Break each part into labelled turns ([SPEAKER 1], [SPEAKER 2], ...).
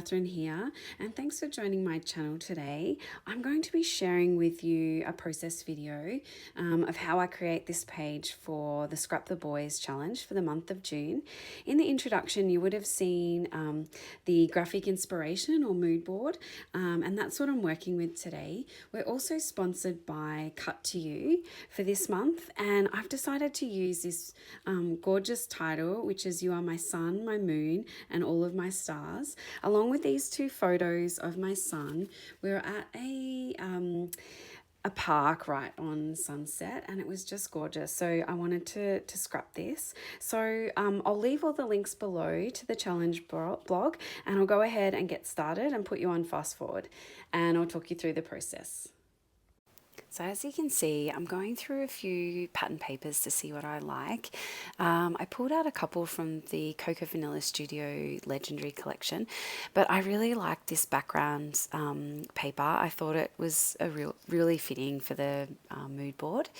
[SPEAKER 1] Catherine here, and thanks for joining my channel today. I'm going to be sharing with you a process video of how I create this page for the Scrap the Boys challenge for the month of June. In the introduction, you would have seen the graphic inspiration or mood board, and that's what I'm working with today. We're also sponsored by Cut to You for this month, and I've decided to use this gorgeous title, which is "You Are My Sun, My Moon, and All of My Stars." Along with these two photos of my son, we were at a park right on sunset, and it was just gorgeous. So I wanted to scrap this. So I'll leave all the links below to the challenge blog, and I'll go ahead and get started and put you on fast forward, and I'll talk you through the process. So as you can see, I'm going through a few pattern papers to see what I like. I pulled out a couple from the Coco Vanilla Studio Legendary Collection, but I really like this background paper. I thought it was really fitting for the mood board,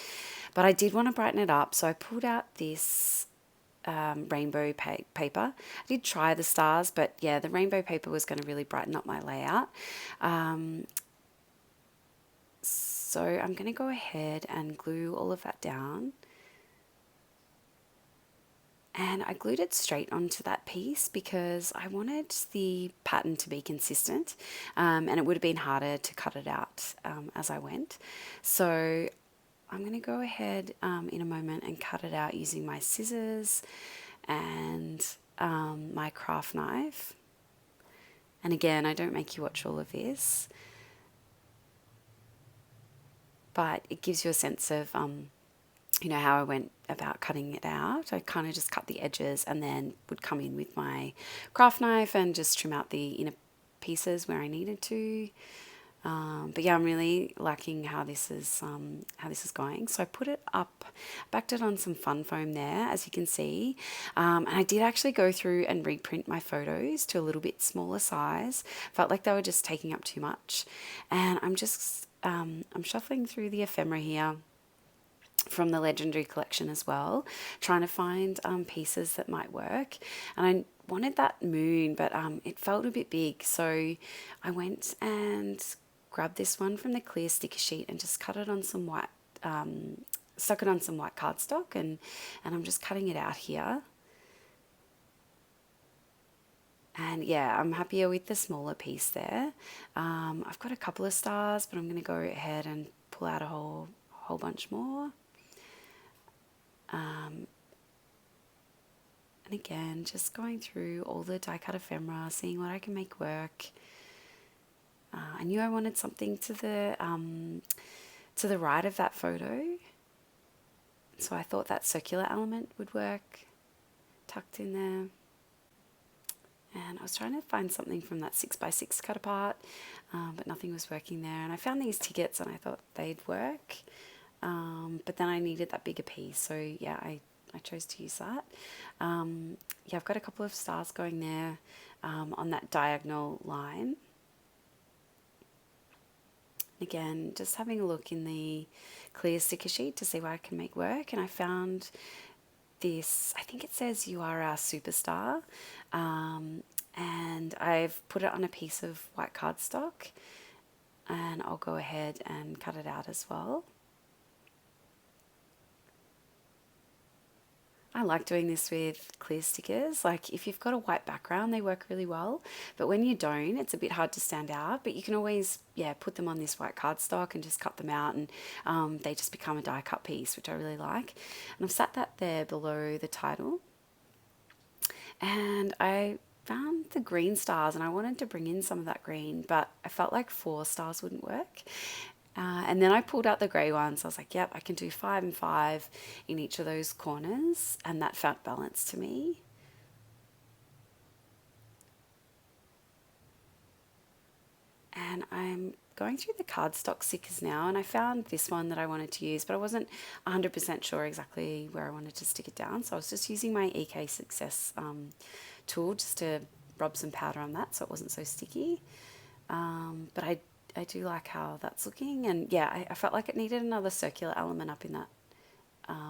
[SPEAKER 1] but I did want to brighten it up, so I pulled out this rainbow paper. I did try the stars, but yeah, the rainbow paper was going to really brighten up my layout. So I'm going to go ahead and glue all of that down. And I glued it straight onto that piece because I wanted the pattern to be consistent, and it would have been harder to cut it out as I went. So I'm going to go ahead in a moment and cut it out using my scissors and my craft knife. And again, I don't make you watch all of this, but it gives you a sense of, how I went about cutting it out. I kind of just cut the edges and then would come in with my craft knife and just trim out the inner pieces where I needed to. But yeah, I'm really liking how this is going. So I put it up, backed it on some fun foam there, as you can see. And I did actually go through and reprint my photos to a little bit smaller size. Felt like they were just taking up too much. And I'm just I'm shuffling through the ephemera here from the Legendary Collection as well, trying to find pieces that might work. And I wanted that moon, but it felt a bit big, so I went and grabbed this one from the clear sticker sheet and just cut it on some white, stuck it on some white cardstock, and I'm just cutting it out here. And yeah, I'm happier with the smaller piece there. I've got a couple of stars, but I'm going to go ahead and pull out a whole bunch more. And again, just going through all the die cut ephemera, seeing what I can make work. I knew I wanted something to the right of that photo, so I thought that circular element would work, tucked in there. And I was trying to find something from that 6x6 cut apart, but nothing was working there. And I found these tickets and I thought they'd work, but then I needed that bigger piece, so yeah, I chose to use that. Yeah, I've got a couple of stars going there on that diagonal line. Again, just having a look in the clear sticker sheet to see what I can make work, and I found this, I think it says "You Are Our Superstar," and I've put it on a piece of white cardstock, and I'll go ahead and cut it out as well. I like doing this with clear stickers. Like if you've got a white background, they work really well, but when you don't, it's a bit hard to stand out. But you can always, yeah, put them on this white cardstock and just cut them out, and they just become a die cut piece, which I really like. And I've sat that there below the title, and I found the green stars, and I wanted to bring in some of that green, but I felt like 4 stars wouldn't work. And then I pulled out the grey ones. I was like, yep, I can do 5 and 5 in each of those corners, and that felt balanced to me. And I'm going through the cardstock stickers now, and I found this one that I wanted to use, but I wasn't 100% sure exactly where I wanted to stick it down, so I was just using my EK Success tool just to rub some powder on that so it wasn't so sticky. But I do like how that's looking, and yeah, I felt like it needed another circular element up in that,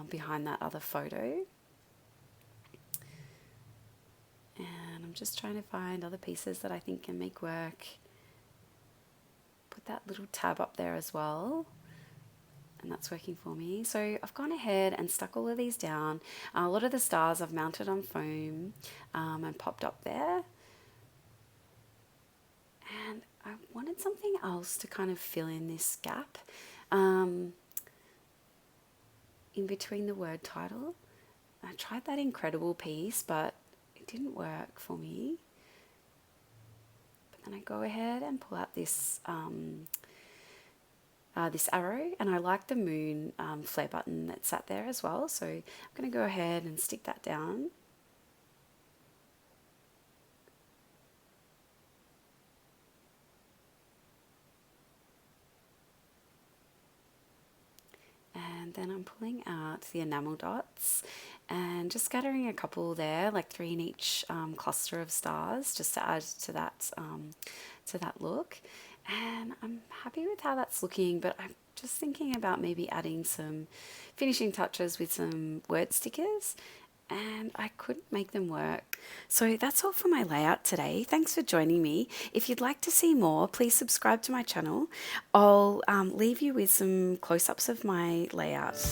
[SPEAKER 1] behind that other photo. And I'm just trying to find other pieces that I think can make work. Put that little tab up there as well, and that's working for me. So I've gone ahead and stuck all of these down. A lot of the stars I've mounted on foam and popped up there. And I wanted something else to kind of fill in this gap in between the word title. I tried that incredible piece, but it didn't work for me. But then I go ahead and pull out this this arrow, and I like the moon flare button that sat there as well, so I'm going to go ahead and stick that down. And then I'm pulling out the enamel dots and just scattering a couple there, like 3 in each cluster of stars, just to add to that look. And I'm happy with how that's looking, but I'm just thinking about maybe adding some finishing touches with some word stickers, and I couldn't make them work. So that's all for my layout today. Thanks for joining me. If you'd like to see more, please subscribe to my channel. I'll leave you with some close-ups of my layout.